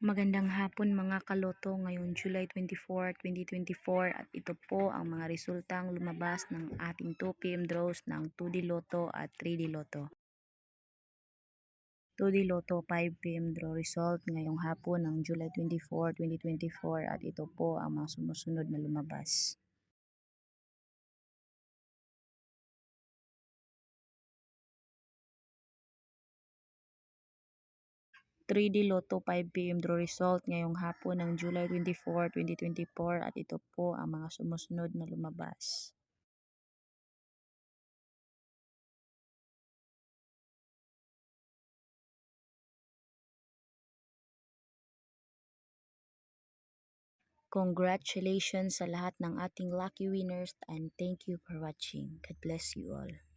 Magandang hapon mga kaloto, ngayong July 24, 2024 at ito po ang mga resultang lumabas ng ating 2pm draws ng 2D Lotto at 3D Lotto. 2D Lotto 5pm draw result ngayong hapon ng July 24, 2024 at ito po ang mga sumusunod na lumabas. 3D Lotto 5pm draw result ngayong hapon ng July 24, 2024 at ito po ang mga sumusunod na lumabas. Congratulations sa lahat ng ating lucky winners and thank you for watching. God bless you all.